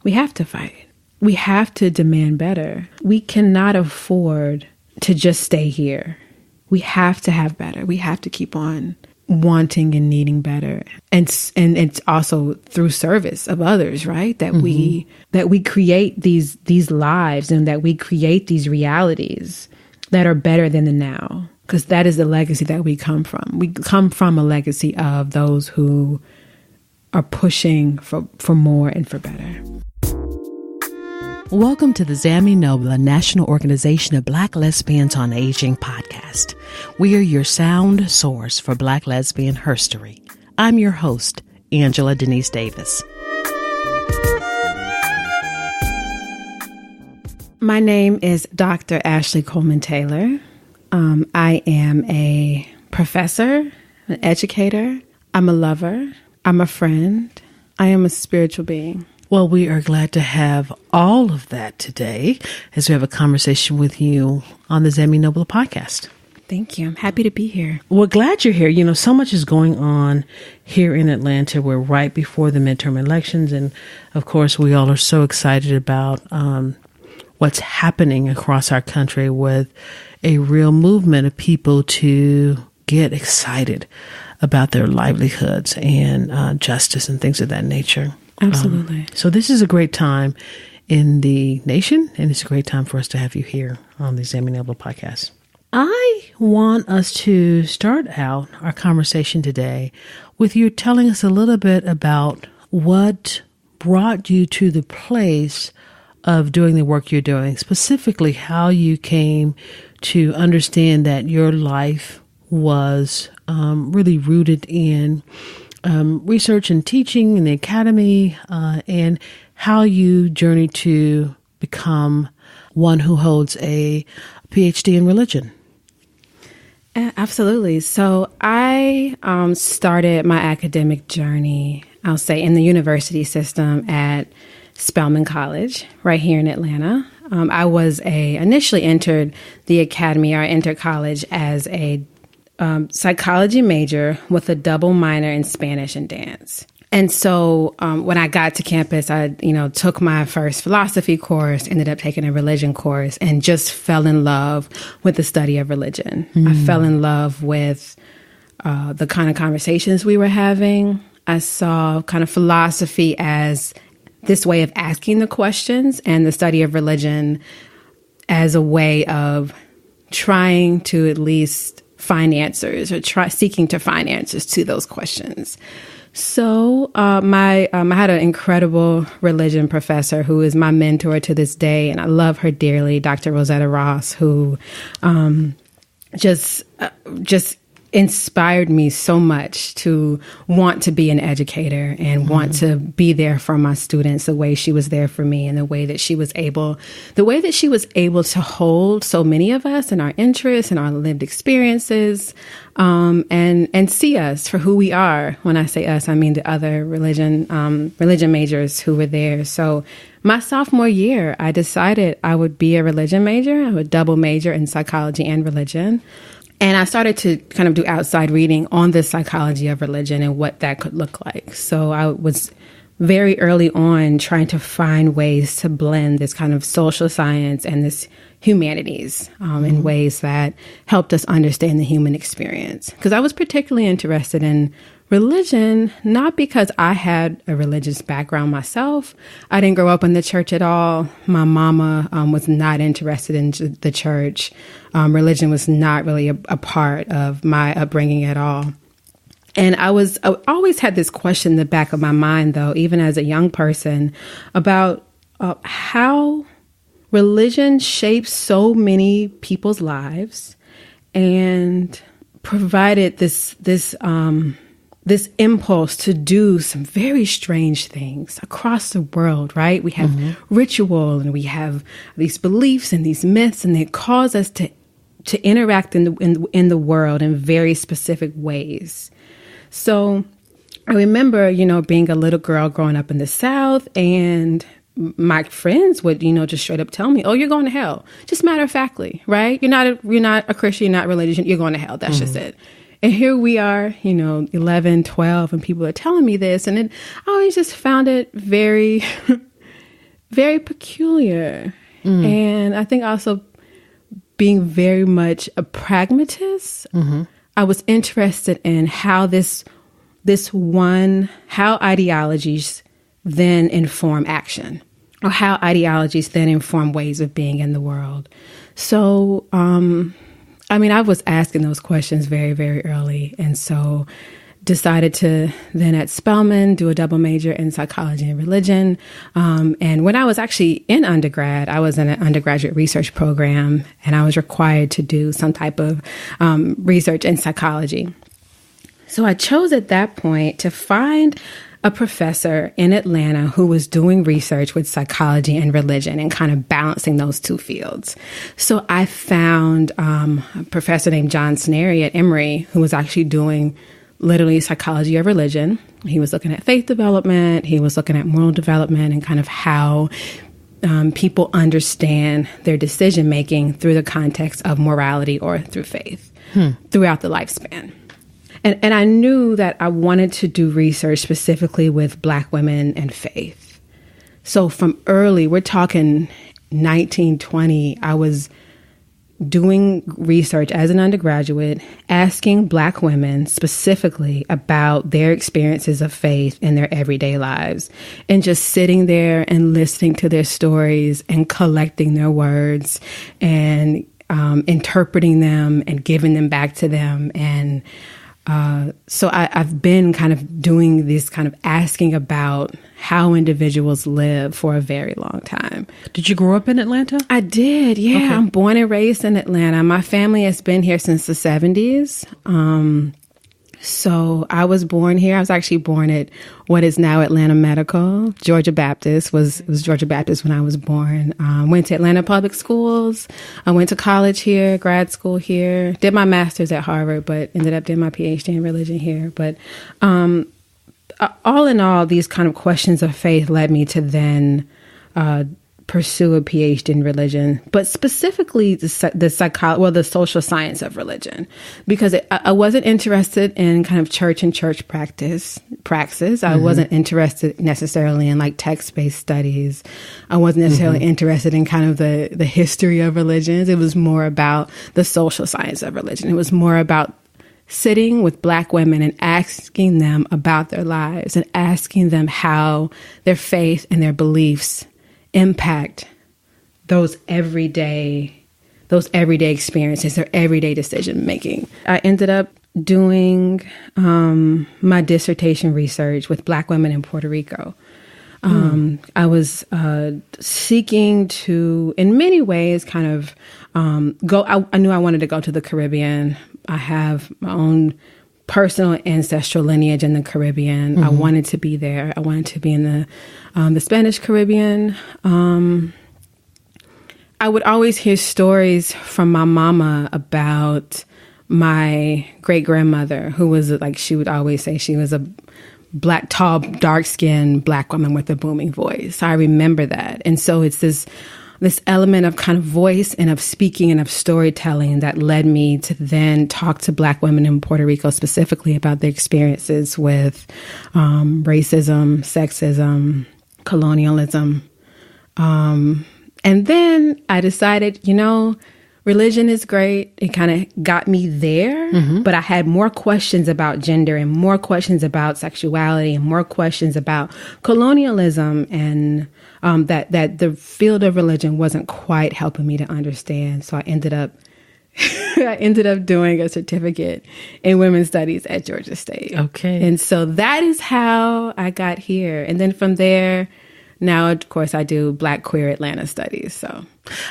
We have to fight. We have to demand better. We cannot afford to just stay here. We have to have better. We have to keep on wanting and needing better. And it's also through service of others, right? That we create these lives and that we create these realities that are better than the now. Because that is the legacy that we come from. We come from a legacy of those who are pushing for more and for better. Welcome to the Xemina, National Organization of Black Lesbians on Aging podcast. We are your sound source for Black lesbian herstory. I'm your host, Angela Denise Davis. My name is Dr. Ashley Coleman Taylor. I am a professor, an educator. I'm a lover. I'm a friend. I am a spiritual being. Well, we are glad to have all of that today as we have a conversation with you on the Xemina podcast. Thank you. I'm happy to be here. We're glad you're here. You know, so much is going on here in Atlanta. We're right before the midterm elections. And of course, we all are so excited about what's happening across our country with a real movement of people to get excited about their livelihoods and justice and things of that nature. Absolutely. So this is a great time in the nation, and it's a great time for us to have you here on the Xemina podcast. I want us to start out our conversation today with you telling us a little bit about what brought you to the place of doing the work you're doing, specifically how you came to understand that your life was really rooted in research and teaching in the academy, and how you journeyed to become one who holds a Ph.D. in religion. Absolutely. So I started my academic journey, I'll say, in the university system at Spelman College right here in Atlanta. I initially entered the academy, or entered college, as a psychology major with a double minor in Spanish and dance. And so when I got to campus, I took my first philosophy course, ended up taking a religion course, and just fell in love with the study of religion. I fell in love with the kind of conversations we were having. I saw kind of philosophy as this way of asking the questions, and the study of religion as a way of trying to at least find answers, or seeking to find answers to those questions. So I had an incredible religion professor who is my mentor to this day, and I love her dearly, Dr. Rosetta Ross, who just inspired me so much to want to be an educator and want to be there for my students the way she was there for me, and the way that she was able to hold so many of us and our interests and our lived experiences, and see us for who we are. When I say us, I mean the other religion majors who were there. So my sophomore year, I decided I would be a religion major. I would double major in psychology and religion. And I started to kind of do outside reading on the psychology of religion and what that could look like. So I was very early on trying to find ways to blend this kind of social science and this humanities in ways that helped us understand the human experience. Because I was particularly interested in religion, not because I had a religious background myself. I didn't grow up in the church at all. My mama was not interested in the church. Religion was not really a part of my upbringing at all. And I always had this question in the back of my mind, though, even as a young person, about how religion shapes so many people's lives and provided this impulse to do some very strange things across the world, right? We have ritual, and we have these beliefs and these myths, and they cause us to interact in the world in very specific ways. So I remember, being a little girl growing up in the South, and my friends would, just straight up tell me, "Oh, you're going to hell." Just matter of factly, right? You're not a Christian, you're not religious, you're going to hell. That's just it. And here we are, 11, 12, and people are telling me this. And I always just found it very very peculiar. And I think also being very much a pragmatist, I was interested in how how ideologies then inform action, or how ideologies then inform ways of being in the world. So, I was asking those questions very, very early. And so decided to then at Spelman do a double major in psychology and religion. And when I was actually in undergrad, I was in an undergraduate research program, and I was required to do some type of research in psychology. So I chose at that point to find a professor in Atlanta who was doing research with psychology and religion and kind of balancing those two fields. So I found a professor named John Snary at Emory, who was actually doing literally psychology of religion. He was looking at faith development. He was looking at moral development and kind of how people understand their decision making through the context of morality or through faith throughout the lifespan. And I knew that I wanted to do research specifically with Black women and faith. So from early, we're talking 1920, I was doing research as an undergraduate, asking Black women specifically about their experiences of faith in their everyday lives, and just sitting there and listening to their stories and collecting their words and interpreting them and giving them back to them. And so I've been kind of doing this kind of asking about how individuals live for a very long time. Did you grow up in Atlanta? I did, yeah. Okay. I'm born and raised in Atlanta. My family has been here since the 70s. So I was born here. I was actually born at what is now Atlanta Medical. Georgia Baptist was Georgia Baptist when I was born. Went to Atlanta Public Schools. I went to college here, grad school here. Did my master's at Harvard, but ended up doing my Ph.D. in religion here. But all in all, these kind of questions of faith led me to then pursue a PhD in religion, but specifically the social science of religion, because I wasn't interested in kind of church and church praxis. I wasn't interested necessarily in like text-based studies. I wasn't necessarily interested in kind of the history of religions. It was more about the social science of religion. It was more about sitting with Black women and asking them about their lives and asking them how their faith and their beliefs impact those everyday experiences, their everyday decision making. I ended up doing my dissertation research with Black women in Puerto Rico. I was seeking to, in many ways, kind of go. I knew I wanted to go to the Caribbean. I have my own personal ancestral lineage in the Caribbean. I wanted to be there. I wanted to be in the Spanish Caribbean. I would always hear stories from my mama about my great grandmother, who was like, she would always say she was a Black, tall, dark-skinned Black woman with a booming voice. I remember that. And so it's this element of kind of voice and of speaking and of storytelling that led me to then talk to Black women in Puerto Rico specifically about their experiences with racism, sexism, colonialism. And then I decided, religion is great. It kind of got me there, but I had more questions about gender and more questions about sexuality and more questions about colonialism, and that the field of religion wasn't quite helping me to understand. So I ended up doing a certificate in women's studies at Georgia State. Okay. And so that is how I got here. And then from there, now, of course, I do Black queer Atlanta studies. So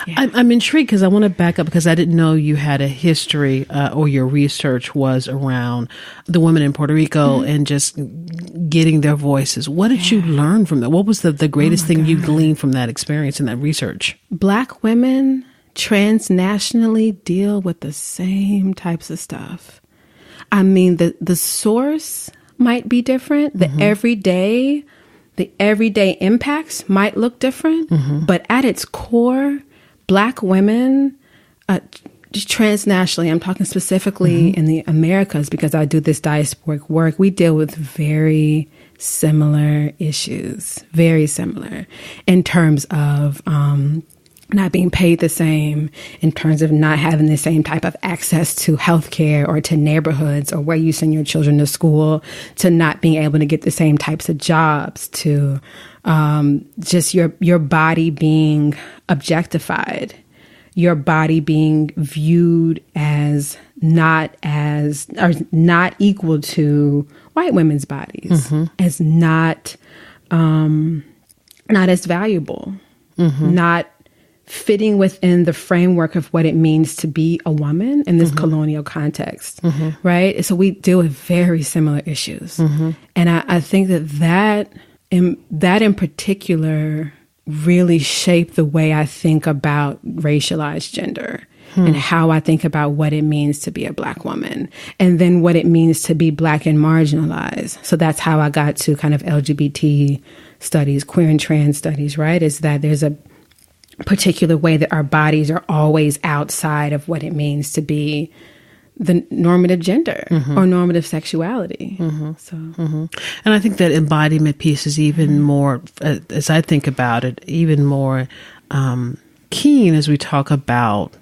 yeah. I'm intrigued because I want to back up because I didn't know you had a history or your research was around the women in Puerto Rico and just getting their voices. What did you learn from that? What was the greatest thing you gleaned from that experience and that research? Black women transnationally deal with the same types of stuff. I mean, the source might be different. The everyday impacts might look different, but at its core, Black women, just transnationally, I'm talking specifically in the Americas because I do this diasporic work, we deal with very similar issues, very similar, in terms of not being paid the same, in terms of not having the same type of access to healthcare or to neighborhoods or where you send your children to school, to not being able to get the same types of jobs, to just your body being objectified, your body being viewed as not equal to white women's bodies, as not as valuable, not fitting within the framework of what it means to be a woman in this colonial context, right? So we deal with very similar issues. And I think that in particular really shaped the way I think about racialized gender and how I think about what it means to be a Black woman, and then what it means to be Black and marginalized. So that's how I got to kind of LGBT studies, queer and trans studies, right? Is that there's a particular way that our bodies are always outside of what it means to be the normative gender or normative sexuality. And I think that embodiment piece is even more, as I think about it, even more keen as we talk about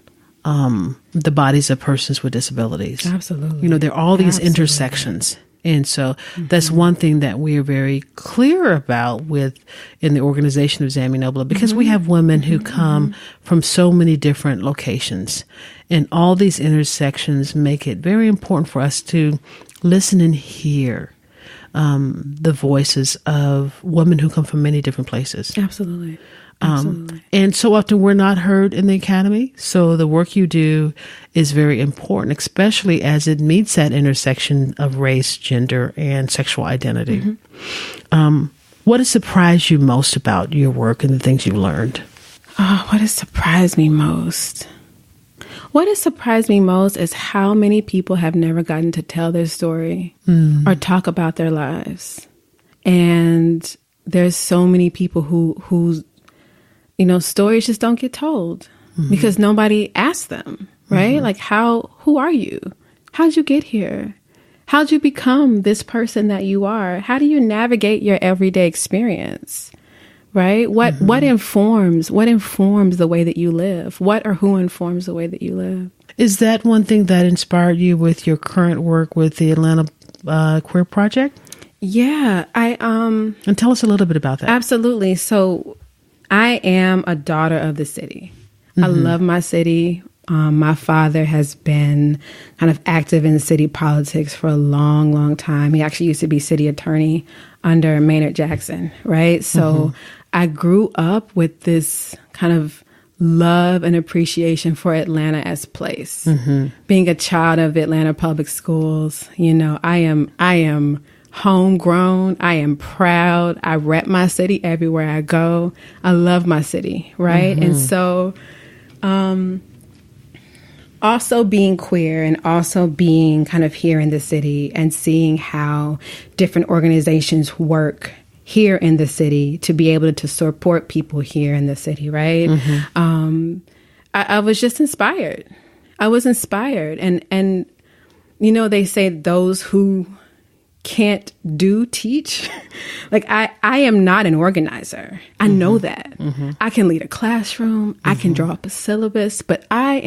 the bodies of persons with disabilities. Absolutely. You know, there are all these intersections. And so that's one thing that we are very clear about in the organization of Xemina, because we have women who come from so many different locations, and all these intersections make it very important for us to listen and hear the voices of women who come from many different places. Absolutely. And so often we're not heard in the academy. So the work you do is very important, especially as it meets that intersection of race, gender, and sexual identity. What has surprised you most about your work and the things you've learned? What has surprised me most? What has surprised me most is how many people have never gotten to tell their story or talk about their lives. And there's so many people who stories just don't get told because nobody asked them, right? Like, who are you? How'd you get here? How'd you become this person that you are? How do you navigate your everyday experience, right? What informs the way that you live? What or who informs the way that you live? Is that one thing that inspired you with your current work with the Atlanta Queer Project? Yeah, and tell us a little bit about that. Absolutely. So I am a daughter of the city. I love my city. My father has been kind of active in city politics for a long, long time. He actually used to be city attorney under Maynard Jackson, right? So I grew up with this kind of love and appreciation for Atlanta as a place. Being a child of Atlanta public schools, I am homegrown. I am proud. I rep my city everywhere I go. I love my city, right? And so also being queer and also being kind of here in the city and seeing how different organizations work here in the city to be able to support people here in the city, right? I was just inspired. I was inspired. And they say those who can't teach. Like I am not an organizer. I know that. I can lead a classroom. I can draw up a syllabus, but I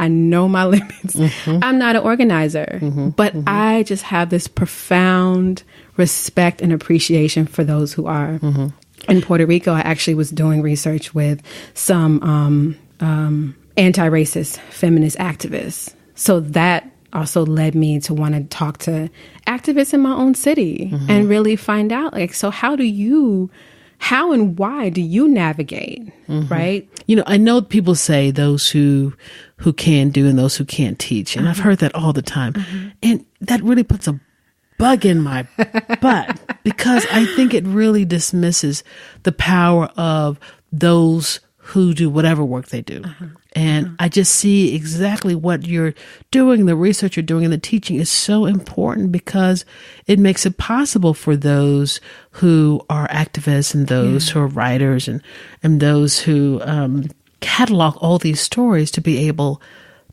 know my limits. I'm not an organizer, but I just have this profound respect and appreciation for those who are. In Puerto Rico, I actually was doing research with some anti-racist feminist activists. So that also led me to want to talk to activists in my own city and really find out, like, so how and why do you navigate, right? I know people say those who can do and those who can't teach. And I've heard that all the time. And that really puts a bug in my butt because I think it really dismisses the power of those who do whatever work they do. And I just see exactly what you're doing, the research you're doing, and the teaching is so important because it makes it possible for those who are activists and those who are writers and those who catalog all these stories to be able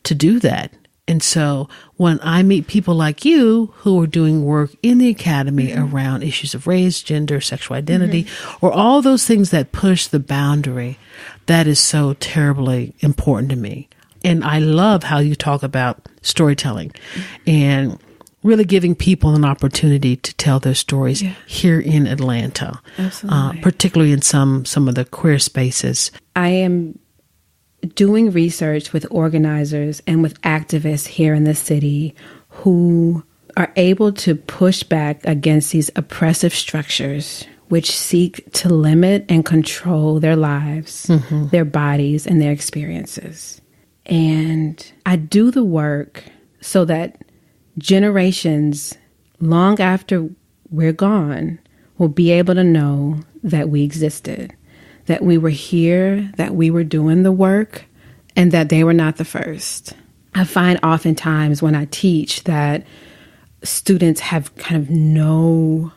to do that And so when I meet people like you who are doing work in the academy around issues of race, gender, sexual identity, or all those things that push the boundary, that is so terribly important to me. And I love how you talk about storytelling and really giving people an opportunity to tell their stories here in Atlanta, particularly in some of the queer spaces. I am doing research with organizers and with activists here in the city who are able to push back against these oppressive structures which seek to limit and control their lives, their bodies, and their experiences. And I do the work so that generations long after we're gone will be able to know that we existed, that we were here, that we were doing the work, and that they were not the first. I find oftentimes when I teach that students have kind of no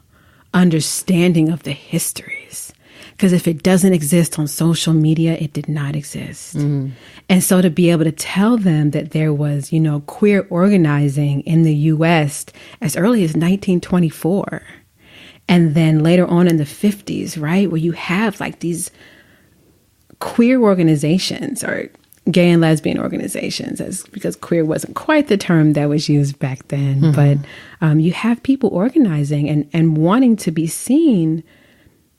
understanding of the histories, because if it doesn't exist on social media, it did not exist. And so to be able to tell them that there was, queer organizing in the U.S. as early as 1924, and then later on in the 50s, right, where you have like these queer organizations or gay and lesbian organizations, because queer wasn't quite the term that was used back then. But you have people organizing and wanting to be seen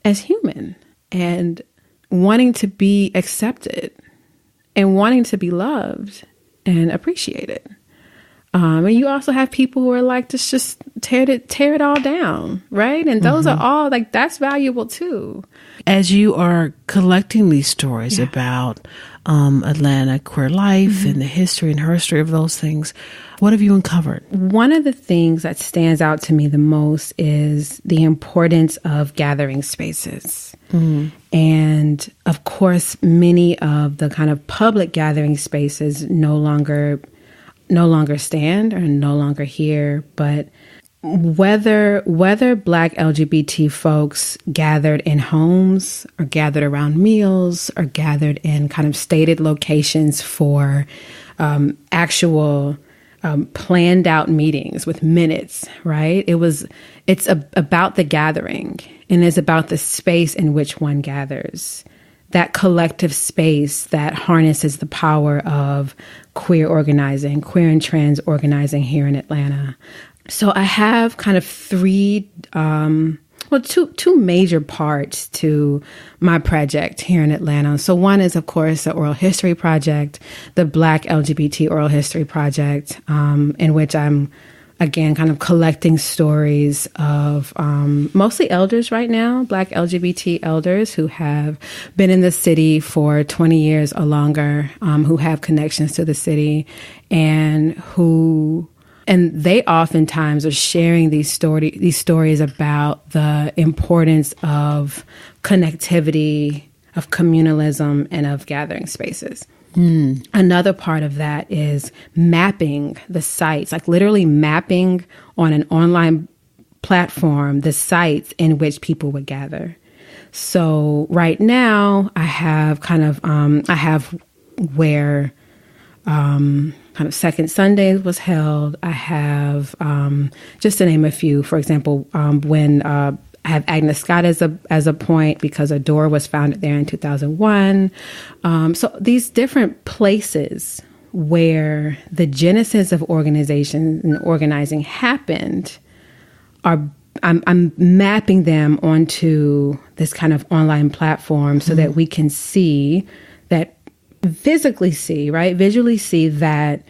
as human and wanting to be accepted and wanting to be loved and appreciated. And you also have people who are like, just tear it all down, right? And those are all like, that's valuable too. As you are collecting these stories about Atlanta queer life and the history and herstory of those things, what have you uncovered? One of the things that stands out to me the most is the importance of gathering spaces. And of course, many of the kind of public gathering spaces no longer stand or no longer here, but whether Black LGBT folks gathered in homes or gathered around meals or gathered in kind of stated locations for actual planned out meetings with minutes, right? It's about the gathering, and it's about the space in which one gathers. That collective space that harnesses the power of queer organizing, queer and trans organizing here in Atlanta. So I have kind of two major parts to my project here in Atlanta. So one is, of course, the Oral History Project, the Black LGBT Oral History Project, in which I'm, again, kind of collecting stories of mostly elders right now, Black LGBT elders who have been in the city for 20 years or longer, who have connections to the city, and they oftentimes are sharing these stories about the importance of connectivity, of communalism, and of gathering spaces. Another part of that is mapping the sites, like literally mapping on an online platform the sites in which people would gather. So right now I have where kind of Second Sundays was held. I have, just to name a few, for example, when I have Agnes Scott as a point, because a door was founded there in 2001. So these different places where the genesis of organization and organizing happened I'm mapping them onto this kind of online platform so that we can see that, visually see that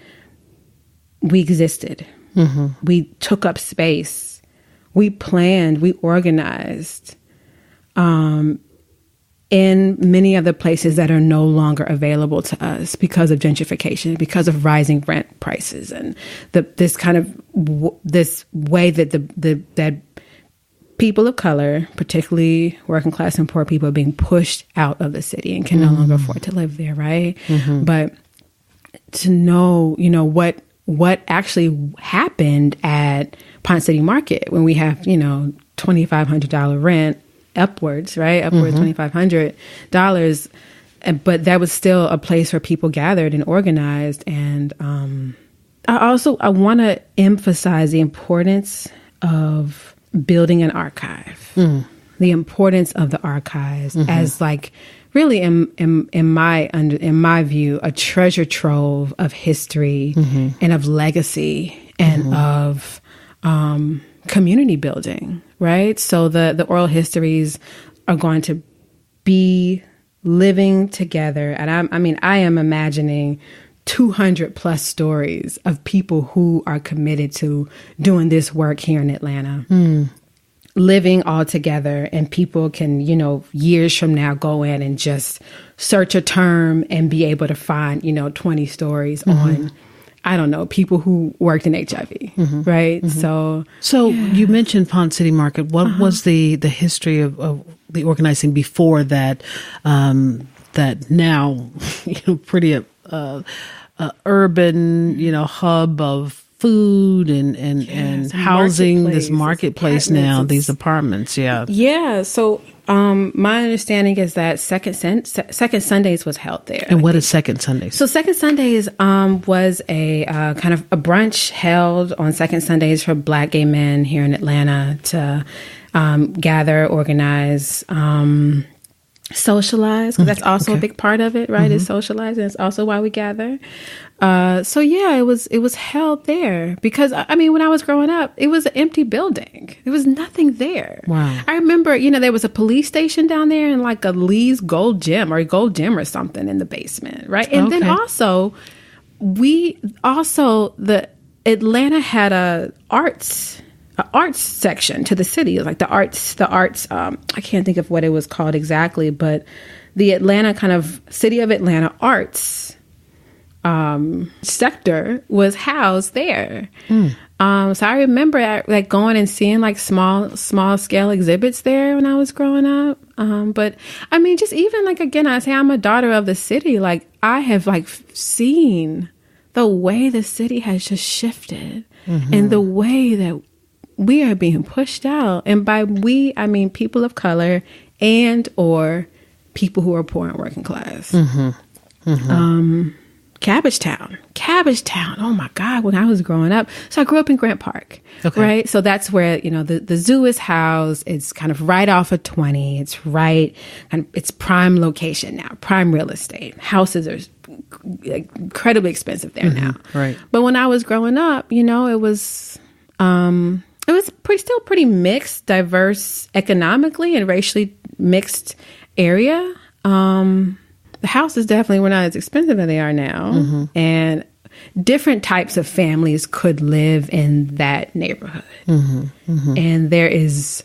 we existed. We took up space. We planned, we organized in many other places that are no longer available to us because of gentrification, because of rising rent prices, and this kind of this way that that people of color, particularly working class and poor people, are being pushed out of the city and can no longer afford to live there, right? But to know, what actually happened at Ponce City Market when we have, $2,500 rent upwards, right? Upwards $2,500. But that was still a place where people gathered and organized. And I want to emphasize the importance of building an archive, the importance of the archives as like really in my view, a treasure trove of history and of legacy and of community building, right? So the oral histories are going to be living together. And I am imagining 200 plus stories of people who are committed to doing this work here in Atlanta, living all together. And people can, years from now go in and just search a term and be able to find, 20 stories on, I don't know, people who worked in HIV, right? So you mentioned Pond City Market. What was the history of the organizing before that? That now, pretty urban, hub of food and housing. This marketplace now, these apartments. Yeah. So my understanding is that Second Sundays was held there. And what is Second Sundays? So Second Sundays was a kind of a brunch held on Second Sundays for Black gay men here in Atlanta to gather, organize, socialize, because that's also a big part of it, right? Is socialize, and it's also why we gather. It was held there because when I was growing up, it was an empty building. There was nothing there. Wow. I remember, there was a police station down there and like a Lee's Gold Gym or something in the basement, right? And then also the Atlanta had a arts section to the city, like the arts, I can't think of what it was called exactly, but the Atlanta kind of City of Atlanta arts sector was housed there. So I remember like going and seeing like small scale exhibits there when I was growing up. But just even like, again, I say I'm a daughter of the city. Like I have like seen the way the city has just shifted and the way that we are being pushed out. And by we, I mean people of color and or people who are poor and working class. Cabbagetown. Oh my God, when I was growing up. So I grew up in Grant Park, right? So that's where, the zoo is housed. It's kind of right off of 20. It's it's prime location now, prime real estate. Houses are incredibly expensive there now. Right. But when I was growing up, it was still pretty mixed, diverse economically and racially mixed area. The houses definitely were not as expensive as they are now. And different types of families could live in that neighborhood. And there is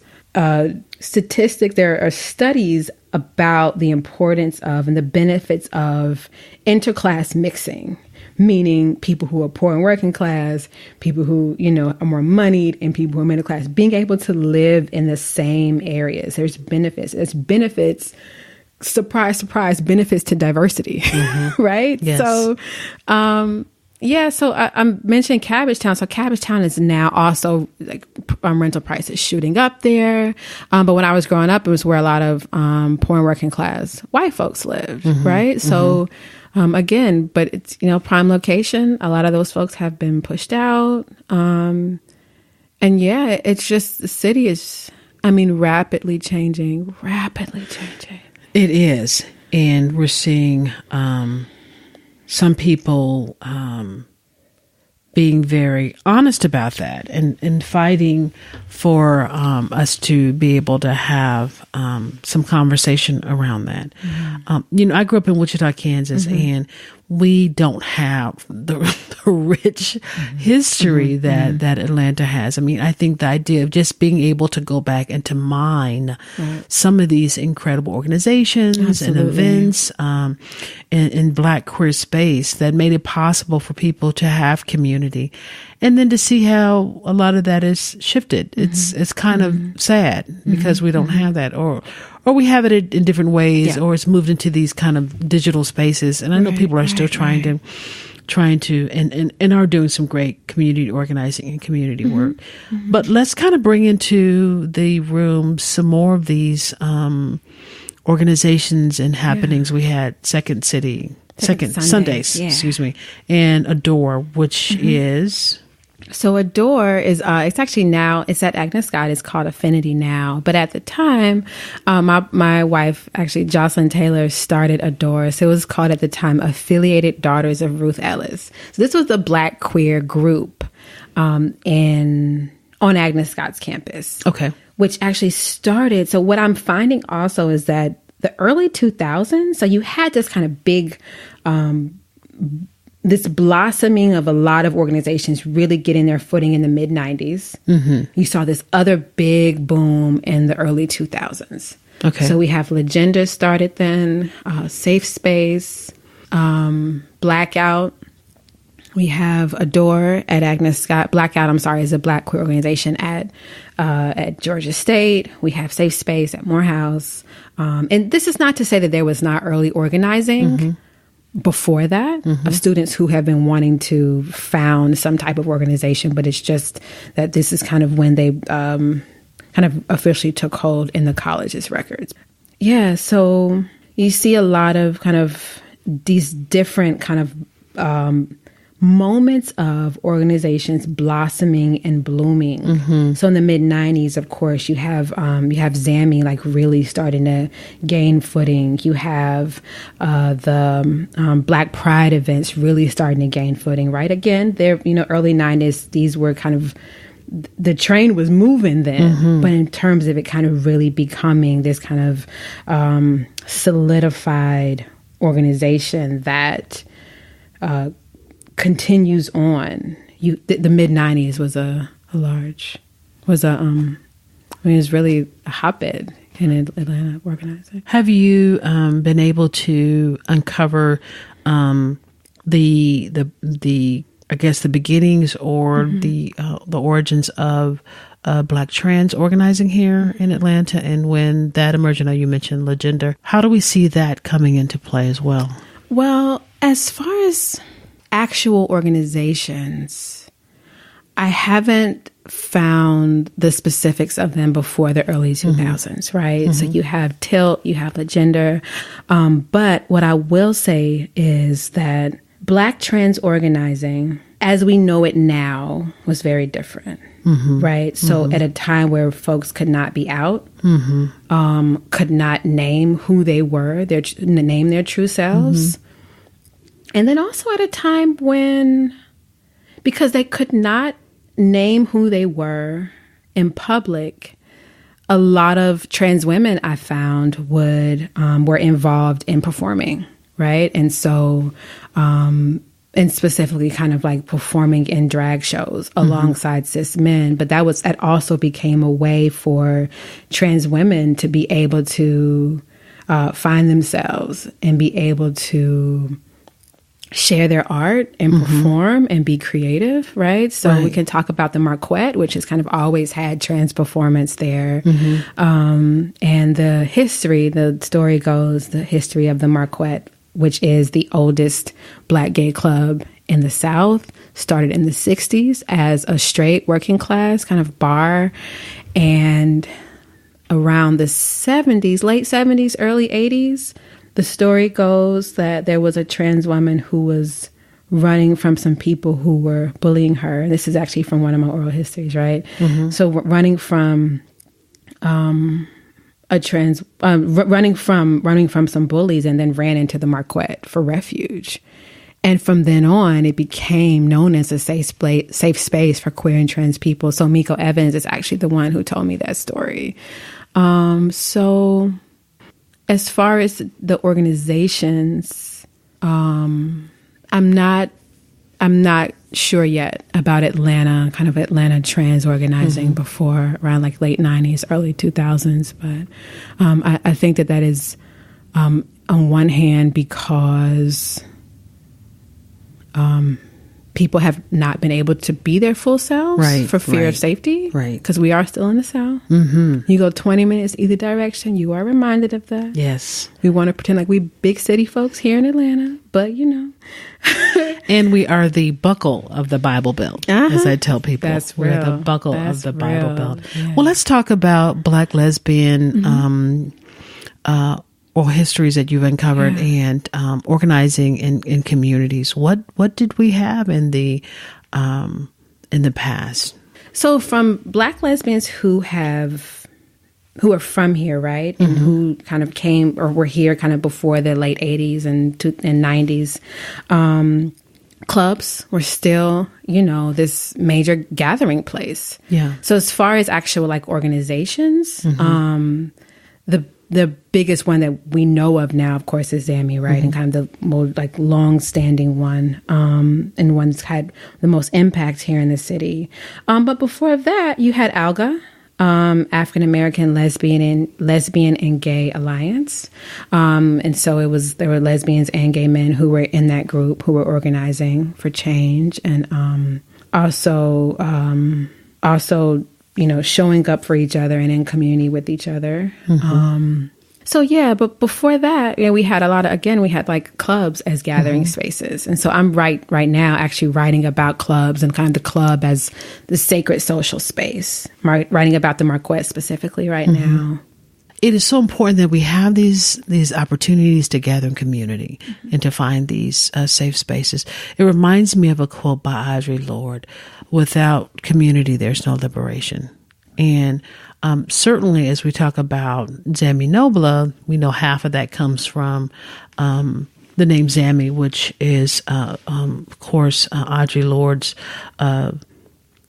statistics, there are studies about the importance of and the benefits of interclass mixing, meaning people who are poor and working class, people who, are more moneyed, and people who are middle class, being able to live in the same areas. There's benefits. Surprise, surprise, benefits to diversity, right? Yes. So, so I mentioned Cabbagetown. So Cabbagetown is now also like rental prices shooting up there. But when I was growing up, it was where a lot of poor and working class white folks lived, right? So again, but it's, prime location. A lot of those folks have been pushed out. It's just the city is, rapidly changing. It is. And we're seeing some people being very honest about that and fighting for us to be able to have some conversation around that. I grew up in Wichita, Kansas, and we don't have the rich history that Atlanta has. I think the idea of just being able to go back and to mine some of these incredible organizations and events in Black queer space that made it possible for people to have community, and then to see how a lot of that is shifted. It's kind of sad because we don't have that, or we have it in different ways, or it's moved into these kind of digital spaces. And I know people are still trying to and are doing some great community organizing and community work. But let's kind of bring into the room some more of these organizations and happenings. We had Second City Second Sundays, yeah. Excuse me. And Adore, which is... So Adore is, it's actually now, it's at Agnes Scott. It's called Affinity now. But at the time, my wife, actually, Jocelyn Taylor, started Adore. So it was called at the time Affiliated Daughters of Ruth Ellis. So this was a Black queer group on Agnes Scott's campus. Okay. Which actually started. So what I'm finding also is that the early 2000s, so you had this kind of big, this blossoming of a lot of organizations really getting their footing in the mid 90s. You saw this other big boom in the early 2000s. Okay. So we have Legenda started then, Safe Space, Blackout. We have Adore at Agnes Scott. Blackout, I'm sorry, is a Black queer organization at Georgia State. We have Safe Space at Morehouse. And this is not to say that there was not early organizing before that of students who have been wanting to found some type of organization, but it's just that this is kind of when they kind of officially took hold in the college's records. Yeah, so you see a lot of kind of these different kind of moments of organizations blossoming and blooming. So in the mid 90s, of course, you have ZAMI like really starting to gain footing. You have the Black Pride events really starting to gain footing. Right, again, they're early 90s. These were kind of the train was moving then, but in terms of it kind of really becoming this kind of solidified organization that continues on. The mid 90s was was really a hotbed in Atlanta organizing. Have you been able to uncover the I guess the beginnings or the origins of Black trans organizing here in Atlanta, and when that emerged? I know you mentioned Legenda. How do we see that coming into play as well? Well, as far as actual organizations, I haven't found the specifics of them before the early 2000s, right? So you have Tilt, you have Legenda. But what I will say is that Black trans organizing, as we know it now, was very different, right? So at a time where folks could not be out, could not name who they were, name their true selves. And then also at a time when, because they could not name who they were in public, a lot of trans women I found were involved in performing, right? And so, and specifically kind of like performing in drag shows alongside cis men. But that also became a way for trans women to be able to find themselves and be able to share their art and perform and be creative, right? So we can talk about the Marquette, which has kind of always had trans performance there. And the story goes, the history of the Marquette, which is the oldest Black gay club in the South, started in the 60s as a straight working class kind of bar. And around the 70s, late 70s, early 80s, the story goes that there was a trans woman who was running from some people who were bullying her. This is actually from one of my oral histories, right? So running from running from some bullies, and then ran into the Marquette for refuge. And from then on, it became known as a safe space for queer and trans people. So Miko Evans is actually the one who told me that story. So as far as the organizations, I'm not sure yet about Atlanta, kind of Atlanta trans organizing before around like late 90s, early 2000s. But I think that is on one hand because people have not been able to be their full selves for fear of safety, because we are still in the South. You go 20 minutes either direction, you are reminded of that. Yes. We want to pretend like we big city folks here in Atlanta, but And we are the buckle of the Bible Belt, as I tell people. That's We're real. the buckle That's of the Bible real. Belt. Yeah. Well, let's talk about Black lesbian oral histories that you've uncovered and organizing in communities, what did we have in the past? So from Black lesbians who are from here, right, and who kind of came or were here kind of before the late 80s and 90s, clubs were still, this major gathering place. Yeah. So as far as actual like organizations, the biggest one that we know of now, of course, is ZAMI, right? And kind of the more like long-standing one, and one that's had the most impact here in the city. But before that, you had ALGA, African American Lesbian and Gay Alliance, and so there were lesbians and gay men who were in that group who were organizing for change, and also showing up for each other and in community with each other. But before that, we had we had like clubs as gathering spaces. And so I'm right now actually writing about clubs and kind of the club as the sacred social space, writing about the Marquette specifically right now. It is so important that we have these opportunities to gather in community and to find these safe spaces. It reminds me of a quote by Audre Lorde: "Without community, there's no liberation." And certainly, as we talk about Zami Nobla, we know half of that comes from the name Zami, which is, of course, Audre Lorde's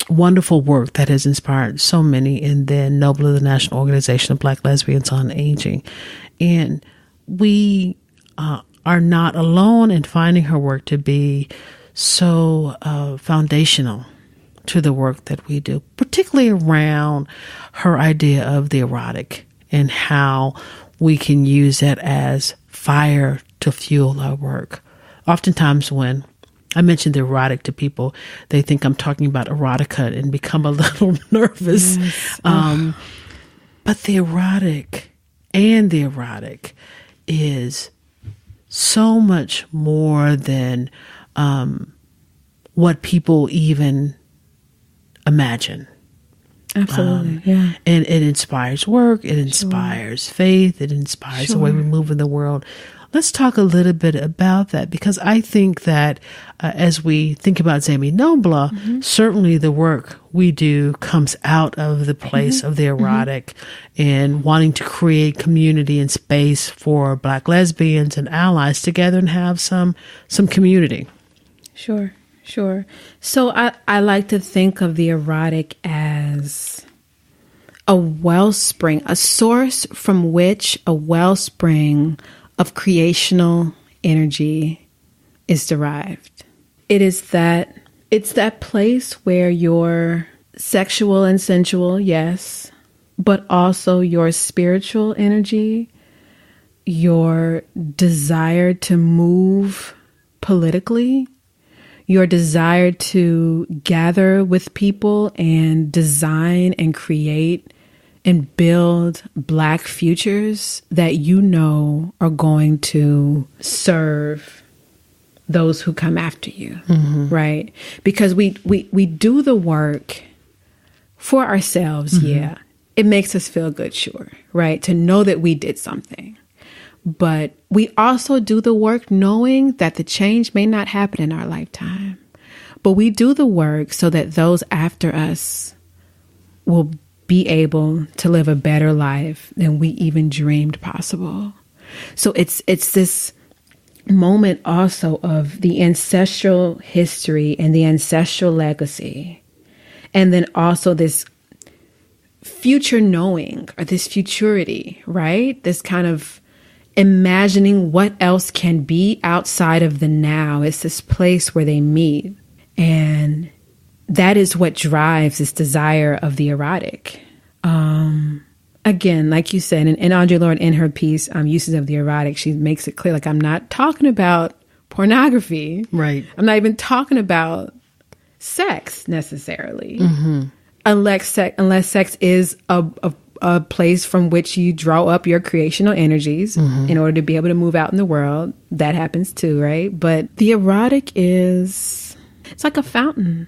wonderful work that has inspired so many, and then Nobla, the National Organization of Black Lesbians on Aging. And we are not alone in finding her work to be so foundational to the work that we do, particularly around her idea of the erotic and how we can use that as fire to fuel our work. Oftentimes when I mention the erotic to people, they think I'm talking about erotica and become a little nervous. Yes. But the erotic is so much more than what people even imagine. Absolutely. And it inspires work, it inspires faith, it inspires the way we move in the world. Let's talk a little bit about that, because I think that as we think about Zami Nobla, certainly the work we do comes out of the place of the erotic and wanting to create community and space for Black lesbians and allies together and have some community. Sure. So I like to think of the erotic as a wellspring, a source from which a wellspring of creational energy is derived. It's that place where your sexual and sensual, yes, but also your spiritual energy, your desire to move politically, your desire to gather with people and design and create and build Black futures that are going to serve those who come after you, right? Because we do the work for ourselves, It makes us feel good, sure, right? To know that we did something. But we also do the work knowing that the change may not happen in our lifetime. But we do the work so that those after us will be able to live a better life than we even dreamed possible. So it's this moment also of the ancestral history and the ancestral legacy. And then also this future knowing, or this futurity, right? This kind of imagining what else can be outside of the now. It's this place where they meet. And that is what drives this desire of the erotic. Again, like you said, and Audre Lorde in her piece, Uses of the Erotic, she makes it clear, like, I'm not talking about pornography. Right. I'm not even talking about sex necessarily. Unless sex is a place from which you draw up your creational energies in order to be able to move out in the world. That happens too, right? But the erotic it's like a fountain.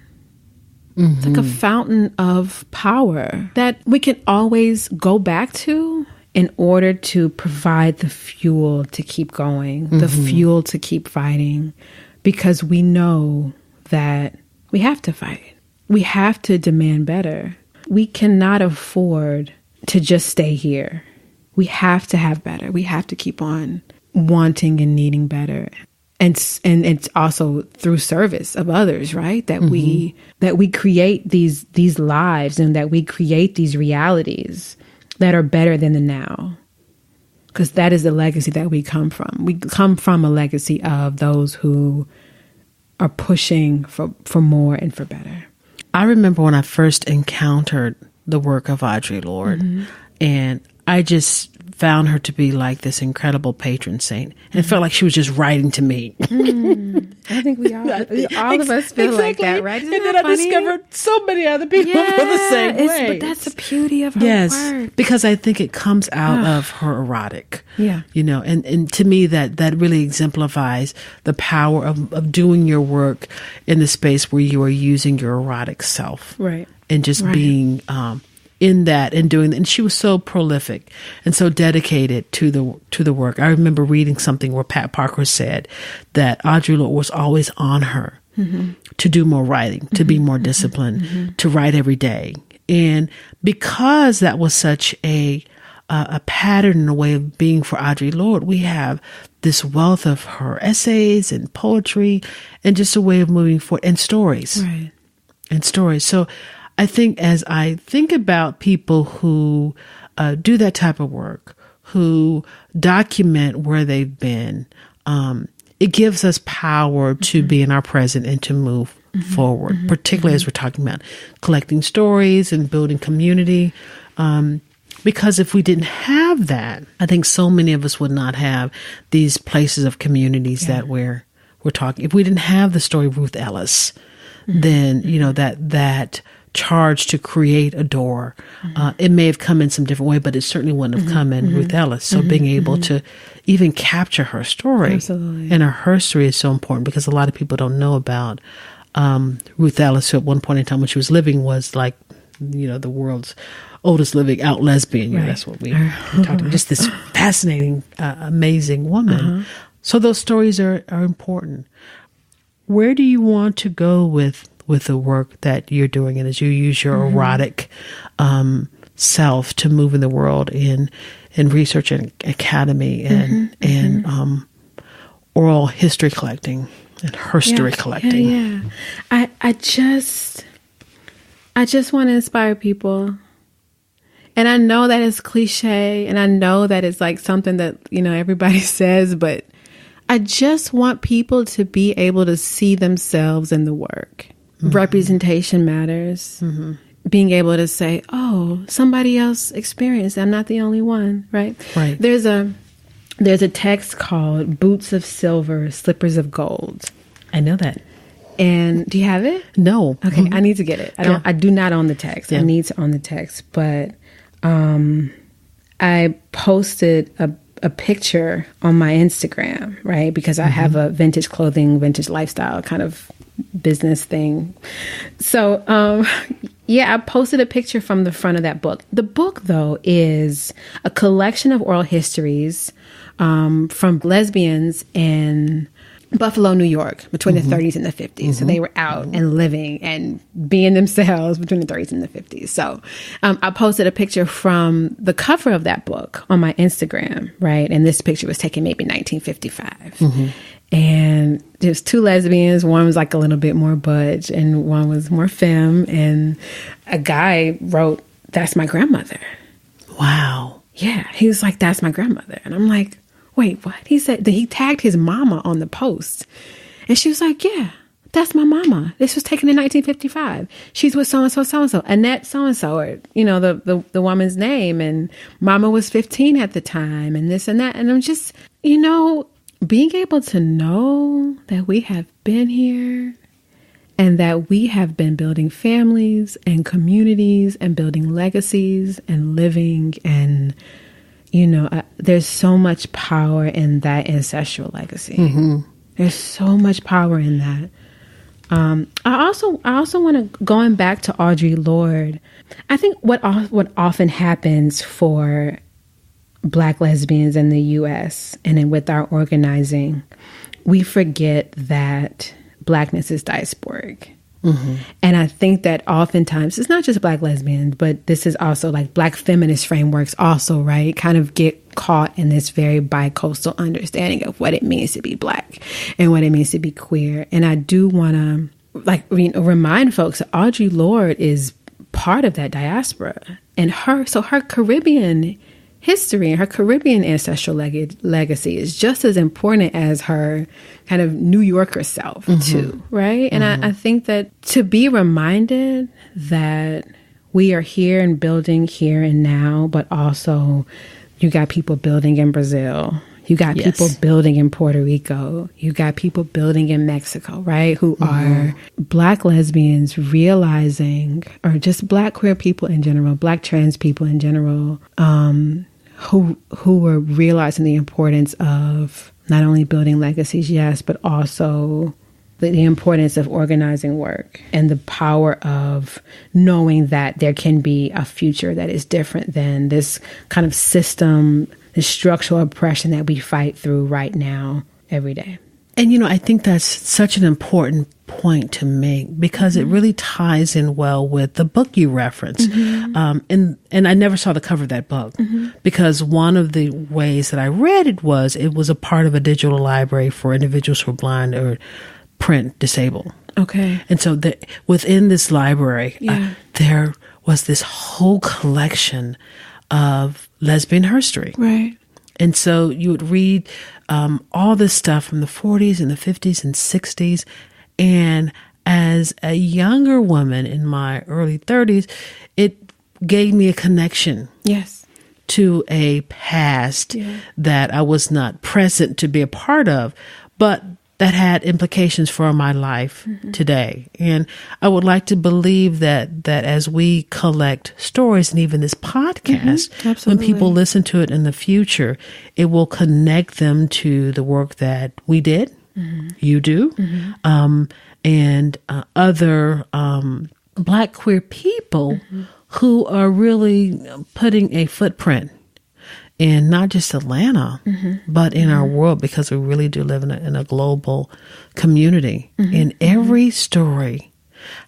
It's like a fountain of power that we can always go back to in order to provide the fuel to keep going, the fuel to keep fighting, because we know that we have to fight. We have to demand better. We cannot afford to just stay here. We have to have better. We have to keep on wanting and needing better. And it's also through service of others, right? That we create these lives, and that we create these realities that are better than the now. Because that is the legacy that we come from. We come from a legacy of those who are pushing for more and for better. I remember when I first encountered the work of Audre Lorde, and I just found her to be like this incredible patron saint. And it felt like she was just writing to me. I think we all of us feel like that, right? Isn't and that then funny? I discovered so many other people feel the same way. But that's the beauty of her work. Because I think it comes out of her erotic. Yeah. And to me that really exemplifies the power of doing your work in the space where you are using your erotic self. Right. And just being in that and doing that. And she was so prolific and so dedicated to the work. I remember reading something where Pat Parker said that Audre Lorde was always on her to do more writing, to be more disciplined, to write every day. And because that was such a pattern and a way of being for Audre Lorde, we have this wealth of her essays and poetry and just a way of moving forward, and stories. Right. And stories. So I think as I think about people who do that type of work, who document where they've been, it gives us power to be in our present and to move forward, particularly as we're talking about collecting stories and building community. Because if we didn't have that, I think so many of us would not have these places of communities that we're talking. If we didn't have the story of Ruth Ellis, then, that charge to create a door, it may have come in some different way, but it certainly wouldn't have come in Ruth Ellis. So being able to even capture her story and her story is so important, because a lot of people don't know about Ruth Ellis, who at one point in time when she was living was like, the world's oldest living out lesbian. Right. That's what we talked about. Just this fascinating, amazing woman. So those stories are important. Where do you want to go with the work that you're doing, and as you use your erotic self to move in the world in research and academy and oral history collecting and herstory collecting? Yeah. I just want to inspire people. And I know that it's cliche, and I know that it's like something that, everybody says, but I just want people to be able to see themselves in the work. Representation matters. Being able to say, oh, somebody else experienced it. I'm not the only one, right? Right. There's a text called Boots of Silver, Slippers of Gold. I know that. And do you have it? No. Okay, I need to get it. I do not own the text. I need to own the text. But I posted a picture on my Instagram, right? Because I have a vintage clothing, vintage lifestyle kind of business thing. So, I posted a picture from the front of that book. The book, though, is a collection of oral histories from lesbians in Buffalo, New York, between the 30s and the 50s. So they were out and living and being themselves between the 30s and the 50s. So I posted a picture from the cover of that book on my Instagram, right? And this picture was taken maybe 1955. And there's two lesbians. One was like a little bit more butch and one was more femme. And a guy wrote, "That's my grandmother." Wow. Yeah. He was like, "That's my grandmother." And I'm like, wait, what? He said that he tagged his mama on the post. And she was like, "Yeah, that's my mama. This was taken in 1955. She's with so-and-so, so-and-so. Annette so-and-so," or, the woman's name. And mama was 15 at the time and this and that. And I'm just, being able to know that we have been here and that we have been building families and communities and building legacies and living and, there's so much power in that ancestral legacy. There's so much power in that. I also want to, going back to Audre Lorde, I think what often happens for Black lesbians in the U.S. and then with our organizing, we forget that Blackness is diasporic. Mm-hmm. And I think that oftentimes it's not just Black lesbians, but this is also like Black feminist frameworks also, right? Kind of get caught in this very bi-coastal understanding of what it means to be Black and what it means to be queer. And I do want to remind folks that Audre Lorde is part of that diaspora, and her Caribbean history and her Caribbean ancestral legacy is just as important as her kind of New Yorker self, too, right? And I think that to be reminded that we are here and building here and now, but also you got people building in Brazil. You got people building in Puerto Rico. You got people building in Mexico, right? Who are Black lesbians realizing, or just Black queer people in general, Black trans people in general, who are realizing the importance of not only building legacies, yes, but also the importance of organizing work and the power of knowing that there can be a future that is different than this kind of system, the structural oppression that we fight through right now, every day. And, I think that's such an important point to make because it really ties in well with the book you referenced. And I never saw the cover of that book because one of the ways that I read it was a part of a digital library for individuals who are blind or print disabled. Okay. And so within this library, there was this whole collection of lesbian history. Right. And so you would read all this stuff from the 40s and the 50s and 60s. And as a younger woman in my early 30s, it gave me a connection. Yes. To a past that I was not present to be a part of, but that had implications for my life today. And I would like to believe that as we collect stories and even this podcast, when people listen to it in the future, it will connect them to the work that we did, you do, and other Black queer people who are really putting a footprint in not just Atlanta, but in our world, because we really do live in a global community. And every story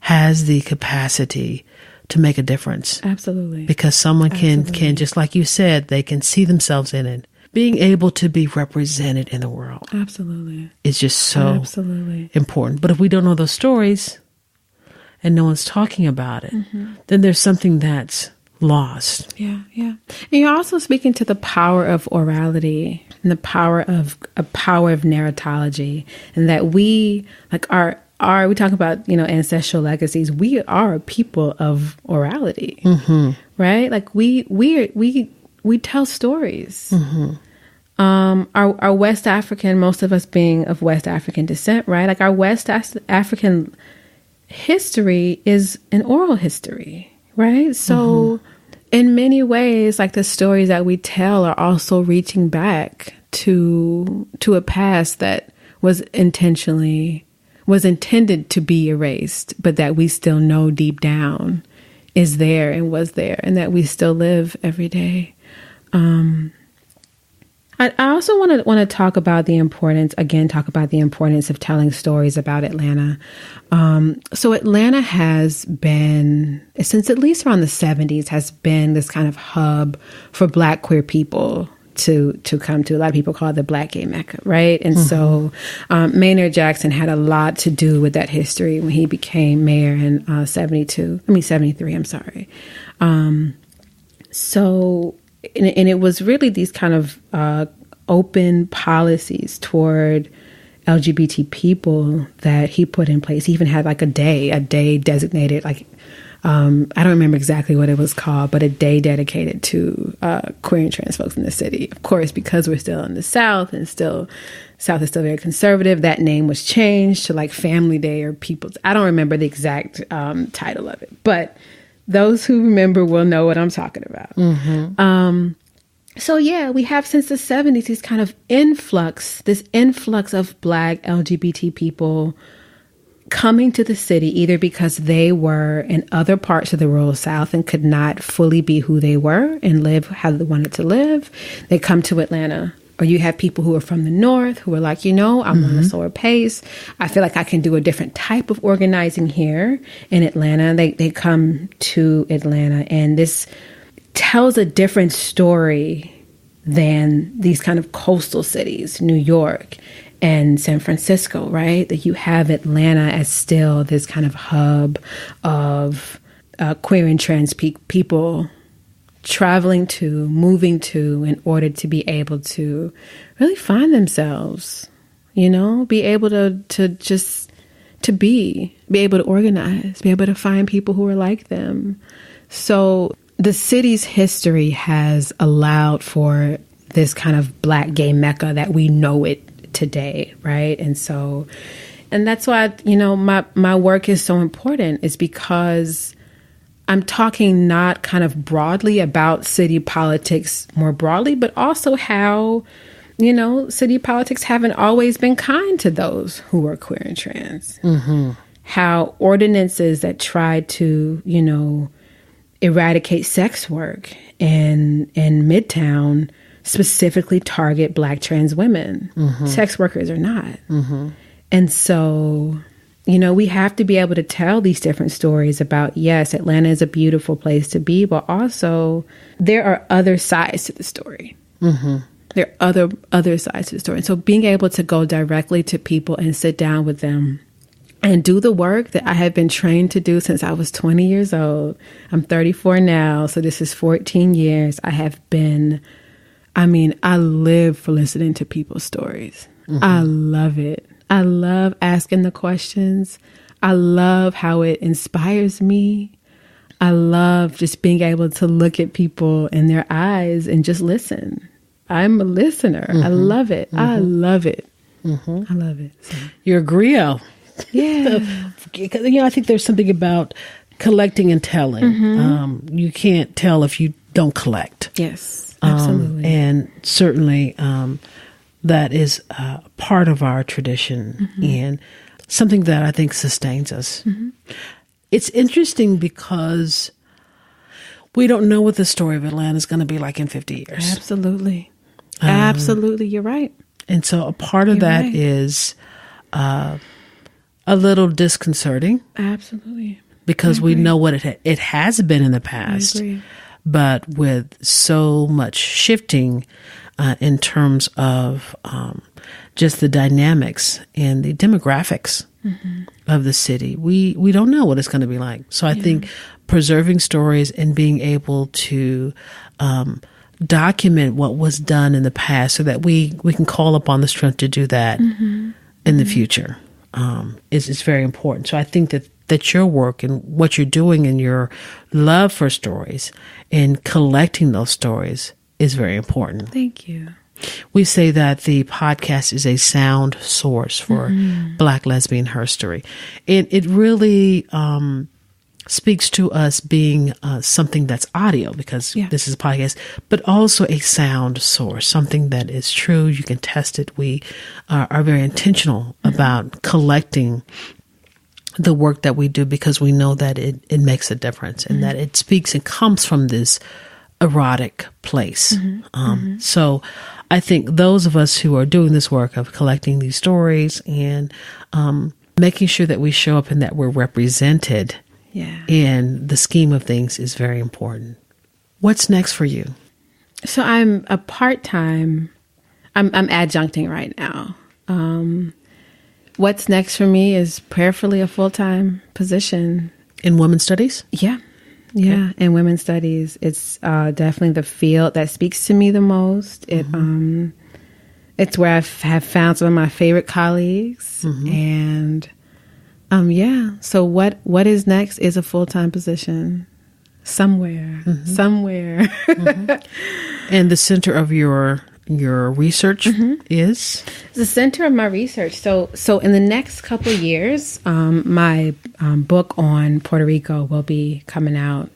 has the capacity to make a difference. Absolutely. Because someone can just like you said, they can see themselves in it. Being able to be represented in the world. Absolutely. Is just so important. But if we don't know those stories and no one's talking about it, then there's something that's lost. Yeah. And you're also speaking to the power of orality and the power of narratology, and that we we talk about, ancestral legacies. We are a people of orality, right? Like we tell stories. Our West African, most of us being of West African descent, right? Like our West African history is an oral history. Right. So in many ways, like the stories that we tell are also reaching back to a past that was intended to be erased, but that we still know deep down is there and was there, and that we still live every day. I also want to talk about the importance of telling stories about Atlanta. So Atlanta has been, since at least around the 70s, has been this kind of hub for Black queer people to come to. A lot of people call it the Black gay Mecca, right? And so Maynard Jackson had a lot to do with that history when he became mayor in 73, I'm sorry. And it was really these kind of open policies toward LGBT people that he put in place. He even had like a day designated, like, I don't remember exactly what it was called, but a day dedicated to queer and trans folks in the city. Of course, because we're still in the South and South is still very conservative, that name was changed to like Family Day or People's. I don't remember the exact title of it, but those who remember will know what I'm talking about. So yeah, we have since the 70s this kind of influx of Black LGBT people coming to the city either because they were in other parts of the rural South and could not fully be who they were and live how they wanted to live. They come to Atlanta. Or you have people who are from the North who are like, I'm on a slower pace. I feel like I can do a different type of organizing here in Atlanta. They come to Atlanta, and this tells a different story than these kind of coastal cities, New York and San Francisco, right? That you have Atlanta as still this kind of hub of queer and trans people traveling to, moving to, in order to be able to really find themselves, be able to just to be able to organize, be able to find people who are like them. So the city's history has allowed for this kind of Black gay Mecca that we know it today, right? And that's why, my work is so important, is because I'm talking not kind of broadly about city politics more broadly, but also how, city politics haven't always been kind to those who are queer and trans. Mm-hmm. How ordinances that try to, eradicate sex work in Midtown specifically target Black trans women. Mm-hmm. Sex workers are not. Mm-hmm. And so, we have to be able to tell these different stories about, yes, Atlanta is a beautiful place to be, but also there are other sides to the story. Mm-hmm. There are other sides to the story. And so being able to go directly to people and sit down with them and do the work that I have been trained to do since I was 20 years old. I'm 34 now, so this is 14 years. I live for listening to people's stories. Mm-hmm. I love it. I love asking the questions. I love how it inspires me. I love just being able to look at people in their eyes and just listen. I'm a listener. Mm-hmm. I love it. Mm-hmm. I love it. Mm-hmm. I love it. So. You're a griot. Yeah. I think there's something about collecting and telling. Mm-hmm. You can't tell if you don't collect. Yes, absolutely. And certainly, that is part of our tradition, mm-hmm. and something that I think sustains us. Mm-hmm. It's interesting because we don't know what the story of Atlanta is going to be like in 50 years. Absolutely. Absolutely. You're right. And so a part of that is a little disconcerting. Absolutely. Because we know what it has been in the past. I agree. But with so much shifting in terms of just the dynamics and the demographics mm-hmm. of the city, we don't know what it's going to be like. So I think preserving stories and being able to document what was done in the past so that we can call upon the strength to do that mm-hmm. in the future is very important. So I think that your work and what you're doing and your love for stories and collecting those stories is very important. Thank you. We say that the podcast is a sound source for mm-hmm. Black lesbian history. It really speaks to us being something that's audio, because this is a podcast, but also a sound source, something that is true. You can test it. We are very intentional mm-hmm. about collecting the work that we do because we know that it makes a difference and mm-hmm. that it speaks and comes from this erotic place. Mm-hmm. Mm-hmm. So I think those of us who are doing this work of collecting these stories and making sure that we show up and that we're represented in the scheme of things is very important. What's next for you? So I'm a part-time, I'm adjuncting right now. What's next for me is prayerfully a full-time position. In women's studies? Yeah. Yeah. Okay. In women's studies. It's definitely the field that speaks to me the most. Mm-hmm. It's where I have found some of my favorite colleagues. Mm-hmm. And so what is next is a full-time position somewhere. Mm-hmm. And the center of your research mm-hmm. is? The center of my research. So in the next couple of years, my book on Puerto Rico will be coming out.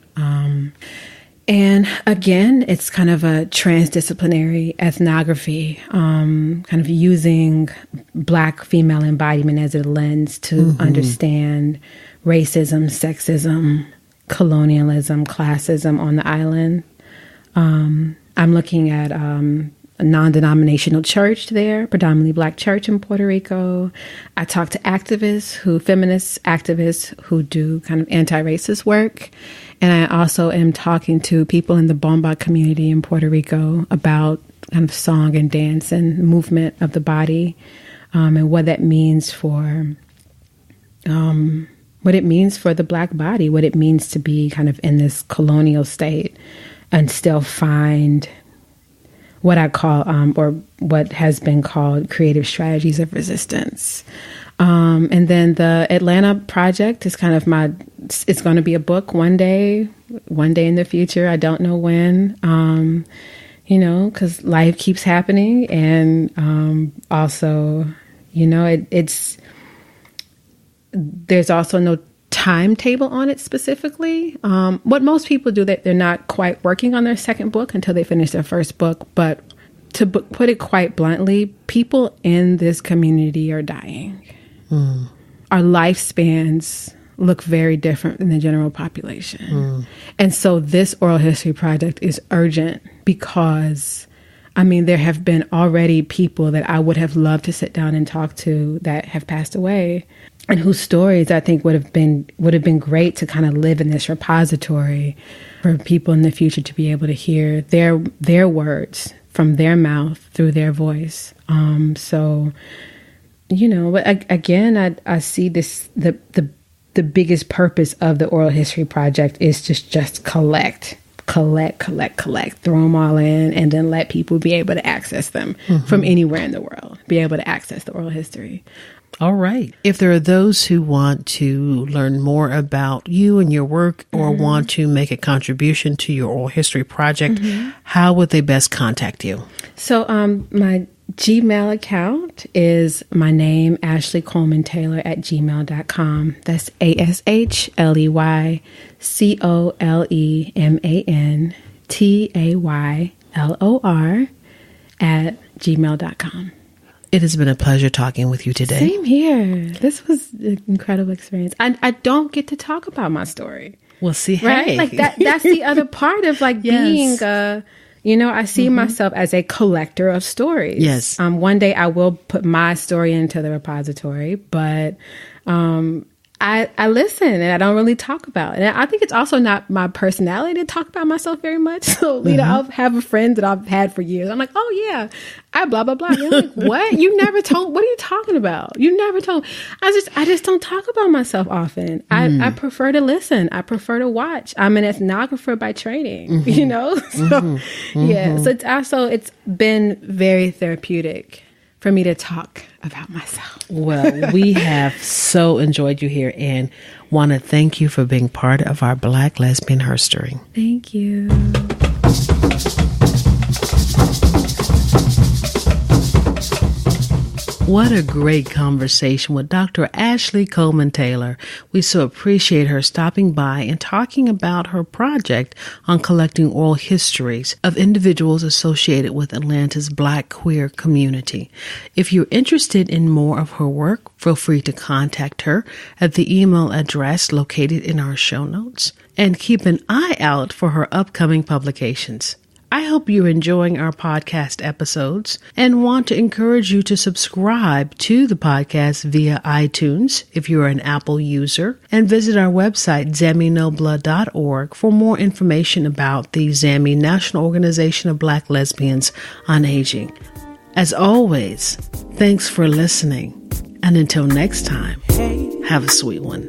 And again, it's kind of a transdisciplinary ethnography, kind of using Black female embodiment as a lens to understand racism, sexism, colonialism, classism on the island. I'm looking at a non-denominational church there, predominantly Black church in Puerto Rico. I talk to feminist activists who do kind of anti-racist work. And I also am talking to people in the Bomba community in Puerto Rico about kind of song and dance and movement of the body, and what that means for the Black body, what it means to be kind of in this colonial state and still find what I call, or what has been called, creative strategies of resistance. And then the Atlanta project is kind of it's going to be a book one day in the future. I don't know when, because life keeps happening. And also, there's also no timetable on it specifically. What most people do, that they're not quite working on their second book until they finish their first book. But to put it quite bluntly, people in this community are dying. Our lifespans look very different than the general population. And so this oral history project is urgent because, there have been already people that I would have loved to sit down and talk to that have passed away, and whose stories I think would have been great to kind of live in this repository for people in the future to be able to hear their words from their mouth through their voice. But again, I see this, the biggest purpose of the oral history project is just collect, throw them all in, and then let people be able to access them from anywhere in the world, be able to access the oral history. All right. If there are those who want to learn more about you and your work, or want to make a contribution to your oral history project, how would they best contact you? So my Gmail account is my name, Ashley Coleman Taylor @gmail.com. That's ASHLEYCOLEMANTAYLOR @gmail.com. It has been a pleasure talking with you today. Same here. This was an incredible experience. I don't get to talk about my story. Well, see, right? Hey. Like that's the other part of being I see myself as a collector of stories. Yes. One day I will put my story into the repository, but I listen and I don't really talk about it. And I think it's also not my personality to talk about myself very much. So, I'll have a friend that I've had for years. I'm like, oh yeah, I blah, blah, blah. And they're like, what? You never told, what are you talking about? You never told. I just don't talk about myself often. I prefer to listen. I prefer to watch. I'm an ethnographer by training, So it's been very therapeutic for me to talk about myself. Well, we have so enjoyed you here and want to thank you for being part of our Black Lesbian Herstory. Thank you. What a great conversation with Dr. Ashley Coleman Taylor. We so appreciate her stopping by and talking about her project on collecting oral histories of individuals associated with Atlanta's Black queer community. If you're interested in more of her work, feel free to contact her at the email address located in our show notes, and keep an eye out for her upcoming publications. I hope you're enjoying our podcast episodes and want to encourage you to subscribe to the podcast via iTunes if you're an Apple user, and visit our website, xeminobla.org, for more information about the XAMI National Organization of Black Lesbians on Aging. As always, thanks for listening, and until next time, have a sweet one.